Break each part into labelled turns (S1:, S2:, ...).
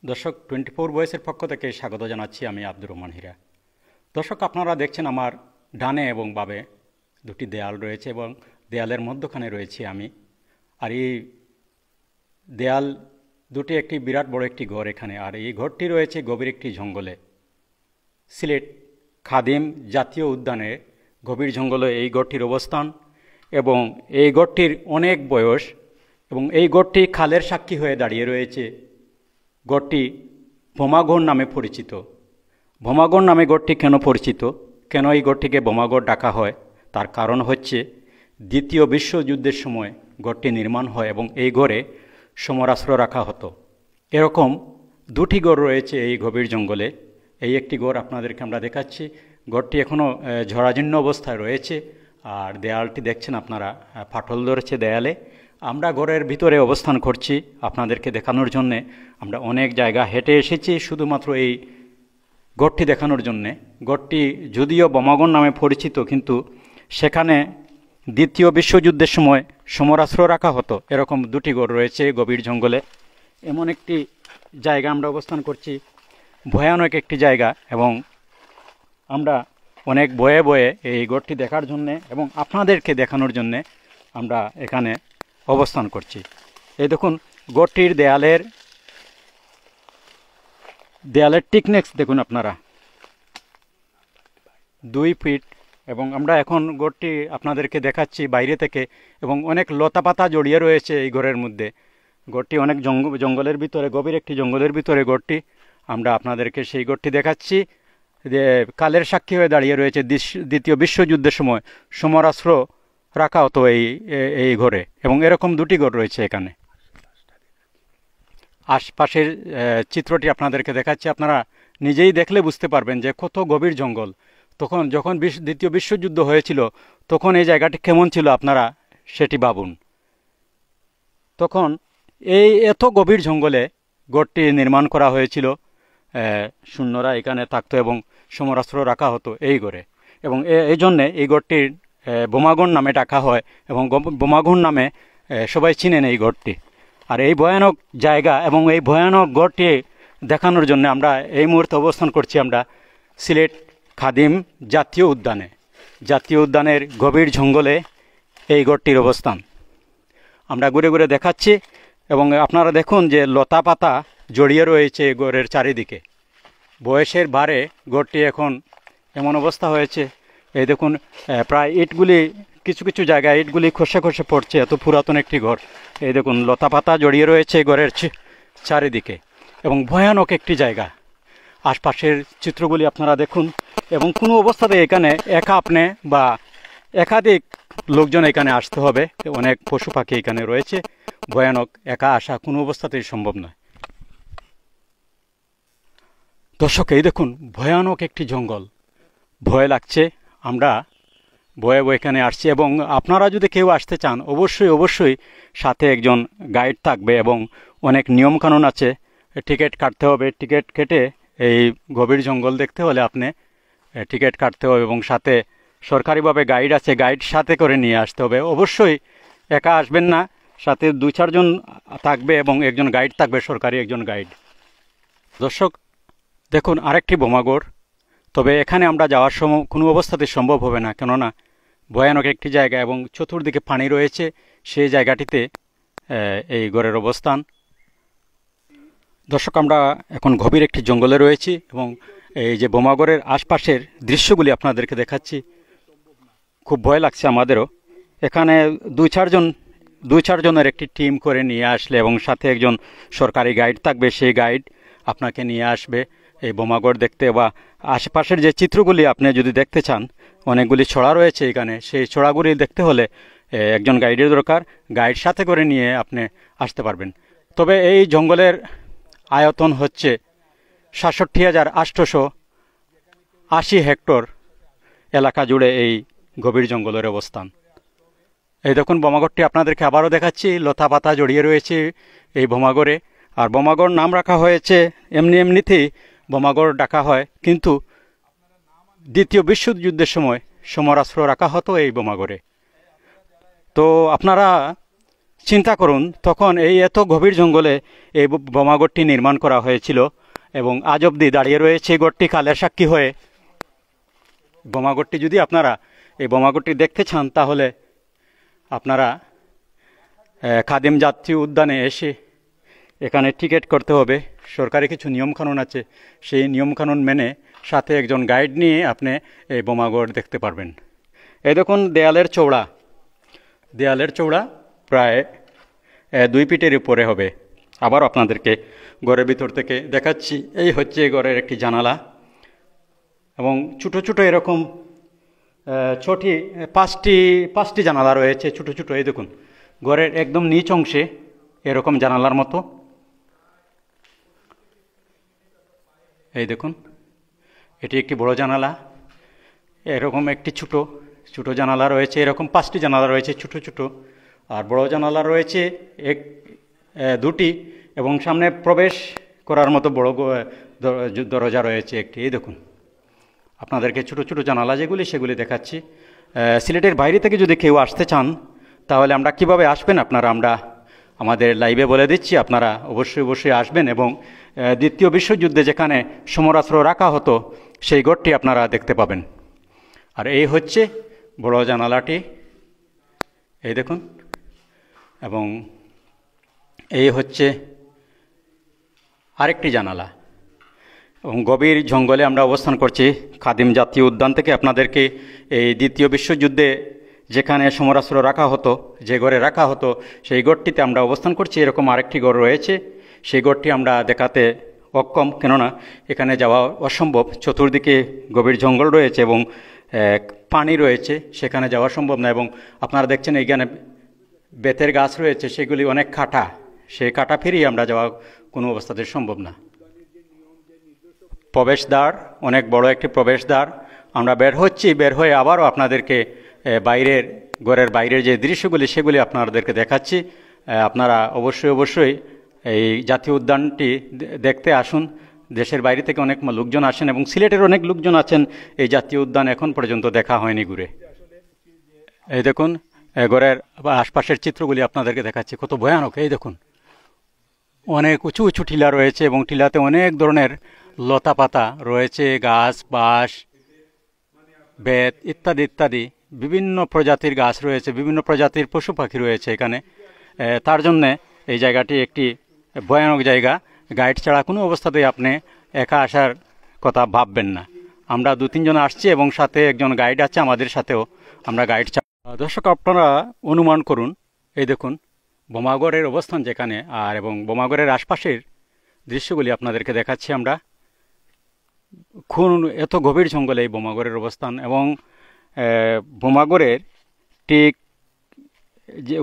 S1: দর্শক 24 ভয়েসের পক্ষ থেকে স্বাগত জানাচ্ছি আমি আব্দুর রহমান হীরা। দর্শক আপনারা দেখছেন আমার ডানে এবং বামে দুটি দেয়াল রয়েছে এবং দেয়ালের মধ্যখানে রয়েছি আমি। আর এই দেয়াল দুটি একটি বিরাট বড় একটি ঘর এখানে, আর এই ঘরটি রয়েছে গভীর একটি জঙ্গলে। সিলেট খাদিম জাতীয় উদ্যানে গভীর জঙ্গলে এই গড়টির অবস্থান এবং এই গড়টির অনেক বয়স এবং এই গড়টি খালের সাক্ষী হয়ে দাঁড়িয়ে রয়েছে। গড়টি বোমাগড় নামে পরিচিত। বোমাগড় নামে গড়টি কেন পরিচিত, কেন এই গড়টিকে বোমাগড় ডাকা হয়, তার কারণ হচ্ছে দ্বিতীয় বিশ্বযুদ্ধের সময় গড়টি নির্মাণ হয় এবং এই গড়ে সমরাস্ত্র রাখা হতো। এরকম দুটি গড় রয়েছে এই গভীর জঙ্গলে। এই একটি গড় আপনাদেরকে আমরা দেখাচ্ছি। গড়টি এখনও ঝরাজীর্ণ অবস্থায় রয়েছে আর দেয়ালটি দেখছেন আপনারা ফাটল ধরেছে দেয়ালে। আমরা ঘরের ভিতরে অবস্থান করছি আপনাদেরকে দেখানোর জন্যে। আমরা অনেক জায়গা হেঁটে এসেছি শুধুমাত্র এই গড়টি দেখানোর জন্যে। গড়টি যদিও বোমাগড় নামে পরিচিত, কিন্তু সেখানে দ্বিতীয় বিশ্বযুদ্ধের সময় সমরাস্ত্র রাখা হতো। এরকম দুটি গড় রয়েছে গভীর জঙ্গলে। এমন একটি জায়গা আমরা অবস্থান করছি, ভয়ানক একটি জায়গা, এবং আমরা অনেক বয়ে বয়ে এই গড়টি দেখার জন্যে এবং আপনাদেরকে দেখানোর জন্যে আমরা এখানে অবস্থান করছি। এই দেখুন গড়টির দেয়ালের টিকনেস দেখুন আপনারা, 2 ফিট। এবং আমরা এখন গড়টি আপনাদেরকে দেখাচ্ছি বাইরে থেকে এবং অনেক লতাপাতা জড়িয়ে রয়েছে এই ঘরের মধ্যে। গড়টি অনেক জঙ্গলের ভিতরে, গভীর একটি জঙ্গলের ভিতরে গড়টি। আমরা আপনাদেরকে সেই গড়টি দেখাচ্ছি যে কালের সাক্ষী হয়ে দাঁড়িয়ে রয়েছে। দ্বিতীয় বিশ্বযুদ্ধের সময় সমরাস্ত্র রাখা হতো এই ঘরে এবং এরকম দুটি ঘর রয়েছে এখানে। আশপাশের চিত্রটি আপনাদেরকে দেখাচ্ছি, আপনারা নিজেই দেখলে বুঝতে পারবেন যে কত গভীর জঙ্গল। যখন দ্বিতীয় বিশ্বযুদ্ধ হয়েছিল তখন এই জায়গাটি কেমন ছিল আপনারা সেটি ভাবুন। তখন এই এত গভীর জঙ্গলে গড়টি নির্মাণ করা হয়েছিল। সৈন্যরা এখানে থাকতো এবং সমরাস্ত্র রাখা হতো এই ঘরে, এবং এই জন্যে এই গড়টির বোমাগড় নামে ডাকা হয় এবং বোমাগড় নামে সবাই চিনেন এই গড়টি। আর এই ভয়ানক জায়গা এবং এই ভয়ানক গড়টি দেখানোর জন্য আমরা এই মুহূর্তে অবস্থান করছি আমরা সিলেট খাদিম জাতীয় উদ্যানে। জাতীয় উদ্যানের গভীর জঙ্গলে এই গড়টির অবস্থান আমরা ঘুরে ঘুরে দেখাচ্ছি এবং আপনারা দেখুন যে লতা পাতা জড়িয়ে রয়েছে গড়ের চারিদিকে। বয়সের ভারে গড়টি এখন এমন অবস্থা হয়েছে। এই দেখুন প্রায় ইটগুলি, কিছু কিছু জায়গায় ইটগুলি খসে খসে পড়ছে, এত পুরাতন একটি ঘর। এই দেখুন লতা পাতা জড়িয়ে রয়েছে ঘরের চারিদিকে এবং ভয়ানক একটি জায়গা। আশপাশের চিত্রগুলি আপনারা দেখুন এবং কোনো অবস্থাতে এখানে একা আপনি বা একাধিক লোকজন এখানে আসতে হবে। অনেক পশু পাখি এখানে রয়েছে, ভয়ানক, একা আসা কোনো অবস্থাতেই সম্ভব নয়। দর্শক এই দেখুন ভয়ানক একটি জঙ্গল, ভয় লাগছে। আমরা ভয়ে ভয়ে এখানে আসছি এবং আপনারা যদি কেউ আসতে চান অবশ্যই সাথে একজন গাইড থাকবে এবং অনেক নিয়মকানুন আছে। টিকিট কাটতে হবে, টিকিট কেটে এই গভীর জঙ্গল দেখতে হলে আপনি টিকিট কাটতে হবে এবং সাথে সরকারিভাবে গাইড আছে, গাইড সাথে করে নিয়ে আসতে হবে। অবশ্যই একা আসবেন না, সাথে 2-4 জন থাকবে এবং একজন গাইড থাকবে, সরকারি একজন গাইড। দর্শক দেখুন আরেকটি বোমাগড়, তবে এখানে আমরা যাওয়ার সময় কোনো অবস্থাতে সম্ভব হবে না, কেননা ভয়ানক একটি জায়গা এবং চতুর্দিকে পানি রয়েছে। সেই জায়গাটিতে এই গড়ের অবস্থান। দর্শক আমরা এখন গভীর একটি জঙ্গলে রয়েছি এবং এই যে বোমাগড়ের আশপাশের দৃশ্যগুলি আপনাদেরকে দেখাচ্ছি। খুব ভয় লাগছে আমাদেরও। এখানে 2-4 জনের একটি টিম করে নিয়ে আসলে এবং সাথে একজন সরকারি গাইড থাকবে, সেই গাইড আপনাকে নিয়ে আসবে এই বোমাগড় দেখতে। বা আশেপাশের যে চিত্রগুলি আপনি যদি দেখতে চান, অনেকগুলি ছড়া রয়েছে এখানে, সেই ছড়াগুলি দেখতে হলে একজন গাইডের দরকার। গাইড সাথে করে নিয়ে আপনি আসতে পারবেন। তবে এই জঙ্গলের আয়তন হচ্ছে 67,880 হেক্টর এলাকা জুড়ে এই গভীর জঙ্গলের অবস্থান। এই দেখুন বোমাগড়টি আপনাদেরকে আবারও দেখাচ্ছি, লতা পাতা জড়িয়ে রয়েছে এই বোমাগড়ে। আর বোমাগড় নাম রাখা হয়েছে এমনিতেই বোমাগড় ডাকা হয়, কিন্তু দ্বিতীয় বিশ্বযুদ্ধের সময় সমরাস্ত্র রাখা হতো এই বোমাগড়ে। তো আপনারা চিন্তা করুন তখন এই এত গভীর জঙ্গলে এই বোমাগড়টি নির্মাণ করা হয়েছিল এবং আজ অবধি দাঁড়িয়ে রয়েছে এই গড়টি কালের সাক্ষী হয়ে। বোমাগড়টি যদি আপনারা এই বোমাগড়টি দেখতে চান তাহলে আপনারা খাদিম জাতীয় উদ্যানে এসে এখানে টিকিট করতে হবে। সরকারি কিছু নিয়মকানুন আছে, সেই নিয়মকানুন মেনে সাথে একজন গাইড নিয়ে আপনি এই বোমাগড় দেখতে পারবেন। এই দেখুন দেয়ালের চৌড়া প্রায় 2 ফিটের উপরে হবে। আবার আপনাদেরকে ঘরের ভিতর থেকে দেখাচ্ছি। এই হচ্ছে ঘরের একটি জানালা এবং ছোটো ছোটো এরকম ছোটি 5টি জানালা রয়েছে ছোটো ছোটো। এই দেখুন ঘরের একদম নিচ অংশে এরকম জানালার মতো, এই দেখুন এটি একটি বড় জানালা, এরকম একটি ছোটো জানালা রয়েছে, এরকম 5টি জানালা রয়েছে ছোটো ছোটো, আর বড় জানালা রয়েছে 2টি এবং সামনে প্রবেশ করার মতো বড় দরজা রয়েছে একটি। এই দেখুন আপনাদেরকে ছোটো ছোটো জানালা সেগুলি দেখাচ্ছি। সিলেটের বাইরে থেকে যদি কেউ আসতে চান তাহলে আমরা কিভাবে আসবেন আমরা আমাদের লাইভে বলে দিচ্ছি। আপনারা অবশ্যই আসবেন এবং দ্বিতীয় বিশ্বযুদ্ধে যেখানে সমরাস্ত্র রাখা হতো সেই গড়টি আপনারা দেখতে পাবেন। আর এই হচ্ছে বড় জানালাটি, এই দেখুন, এবং এই হচ্ছে আরেকটি জানালা। এবং গভীর জঙ্গলে আমরা অবস্থান করছি খাদিম জাতীয় উদ্যান থেকে আপনাদেরকে এই দ্বিতীয় বিশ্বযুদ্ধে যেখানে সমরাস্ত্র রাখা হতো, যে ঘরে রাখা হতো সেই ঘরটিতে আমরা অবস্থান করছি। এরকম আরেকটি ঘর রয়েছে, সেই ঘরটি আমরা দেখাতে অক্ষম, কেননা এখানে যাওয়া অসম্ভব। চতুর্দিকে গভীর জঙ্গল রয়েছে এবং পানি রয়েছে, সেখানে যাওয়া সম্ভব না। এবং আপনারা দেখছেন এইখানে বেতের গাছ রয়েছে, সেগুলি অনেক কাটা, সেই কাটা ফিরিয়ে আমরা যাওয়া কোনো অবস্থাতে সম্ভব না। প্রবেশদ্বার, অনেক বড় একটি প্রবেশদ্বার। আমরা বের হয়ে আবারও আপনাদেরকে ঘরের বাইরের যে দৃশ্যগুলি সেগুলি আপনাদেরকে দেখাচ্ছি। আপনারা অবশ্যই এই জাতীয় উদ্যানটি দেখতে আসুন। দেশের বাইরে থেকে অনেক লোকজন আসেন এবং সিলেটের অনেক লোকজন আছেন এই জাতীয় উদ্যান এখন পর্যন্ত দেখা হয়নি ঘুরে। এই দেখুন ঘরের আশপাশের চিত্রগুলি আপনাদেরকে দেখাচ্ছি, কত ভয়ানক। এই দেখুন অনেক উঁচু উঁচু টিলা রয়েছে এবং টিলাতে অনেক ধরনের লতা পাতা রয়েছে, গাছ, বাঁশ, বেত ইত্যাদি বিভিন্ন প্রজাতির গাছ রয়েছে, বিভিন্ন প্রজাতির পশু পাখি রয়েছে এখানে। তার জন্যে এই জায়গাটি একটি ভয়ানক জায়গা। গাইড ছাড়া কোনো অবস্থাতেই আপনি একা আসার কথা ভাববেন না। আমরা 2-3 জন আসছি এবং সাথে একজন গাইড আছে আমাদের সাথেও, আমরা গাইড ছাড়া। দর্শক আপনারা অনুমান করুন, এই দেখুন বোমাগড়ের অবস্থান যেখানে, আর এবং বোমাগড়ের আশপাশের দৃশ্যগুলি আপনাদেরকে দেখাচ্ছি আমরা। এত গভীর জঙ্গলে এই বোমাগড়ের অবস্থান এবং বোমাগড়ের ঠিক যে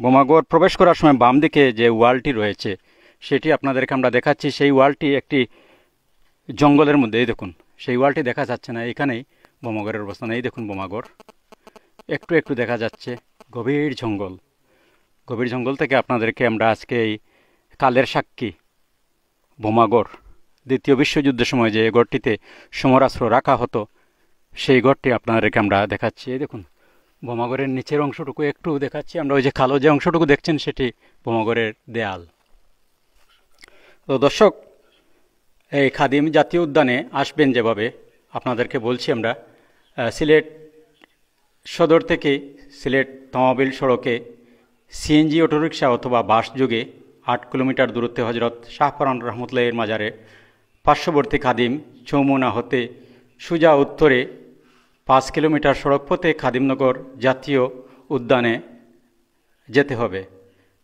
S1: বোমাগড় প্রবেশ করার সময় বাম দিকে যে ওয়ালটি রয়েছে সেটি আপনাদেরকে আমরা দেখাচ্ছি। সেই ওয়ালটি একটি জঙ্গলের মধ্যে, এই দেখুন সেই ওয়ালটি দেখা যাচ্ছে না, এখানেই বোমাগড়ের অবস্থান। এই দেখুন বোমাগড় একটু দেখা যাচ্ছে, গভীর জঙ্গল থেকে আপনাদেরকে আমরা আজকে এই কালের সাক্ষী বোমাগড়, দ্বিতীয় বিশ্বযুদ্ধের সময় যে গড়টিতে সমরাস্ত্র রাখা হতো সেই গড়টি আপনাদেরকে আমরা দেখাচ্ছি। এই দেখুন বোমাগড়ের নিচের অংশটুকু একটু দেখাচ্ছি আমরা, ওই যে কালো যে অংশটুকু দেখছেন সেটি বোমাগড়ের দেয়াল। তো দর্শক এই খাদিম জাতীয় উদ্যানে আসবেন যেভাবে আপনাদেরকে বলছি আমরা, সিলেট সদর থেকে সিলেট তমাবিল সড়কে সিএনজি অটোরিকশা অথবা বাস যোগে 8 কিলোমিটার দূরত্বে হজরত শাহপরান রহমতুল্লাহের মাজারে পার্শ্ববর্তী খাদিম চৌমুনা হতে সোজা উত্তরে 5 কিলোমিটার সড়ক পথে খাদিমনগর জাতীয় উদ্যানে যেতে হবে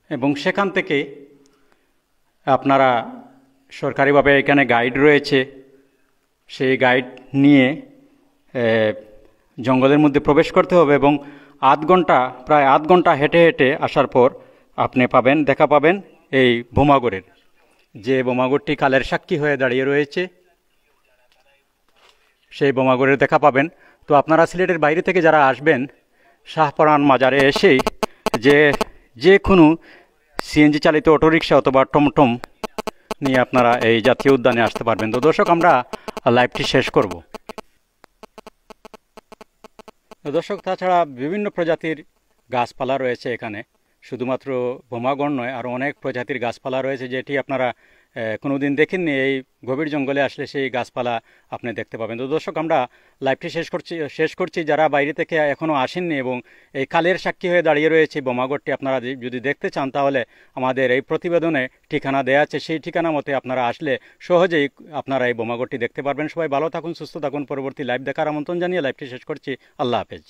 S1: এবং সেখান থেকে আপনারা সরকারিভাবে এখানে গাইড রয়েছে, সেই গাইড নিয়ে জঙ্গলের মধ্যে প্রবেশ করতে হবে এবং প্রায় আধ ঘন্টা হেঁটে হেঁটে আসার পর আপনি দেখা পাবেন এই বোমাগড়ের, যে বোমাগড়টি কালের সাক্ষী হয়ে দাঁড়িয়ে রয়েছে, সেই বোমাগড়ের দেখা পাবেন। তো আপনারা সিলেটের বাইরে থেকে যারা আসবেন শাহপরান মাজারে এসেই যে কোনো সিএনজি চালিত অটোরিকশা অথবা টমটম নিয়ে আপনারা এই জাতীয় উদ্যানে আসতে পারবেন। তো দর্শক আমরা লাইভটি শেষ করব। দর্শক তাছাড়া বিভিন্ন প্রজাতির গাছপালা রয়েছে এখানে, শুধুমাত্র বোমাগণ নয়, আরও অনেক প্রজাতির গাছপালা রয়েছে যেটি আপনারা কোনোদিন দেখেননি। এই গভীর জঙ্গলে আসলে সেই গাছপালা আপনি দেখতে পাবেন। তো দর্শক, আমরা লাইভটি শেষ করছি। যারা বাইরে থেকে এখনও আসেননি এবং এই কালের সাক্ষী হয়ে দাঁড়িয়ে রয়েছে বোমাগড়টি, আপনারা যদি দেখতে চান তাহলে আমাদের এই প্রতিবেদনে ঠিকানা দেওয়া আছে। সেই ঠিকানা মতে আপনারা আসলে সহজেই আপনারা এই বোমাগড়টি দেখতে পারবেন। সবাই ভালো থাকুন, সুস্থ থাকুন। পরবর্তী লাইভ দেখার আমন্ত্রণ জানিয়ে লাইভটি শেষ করছি। আল্লাহ হাফেজ।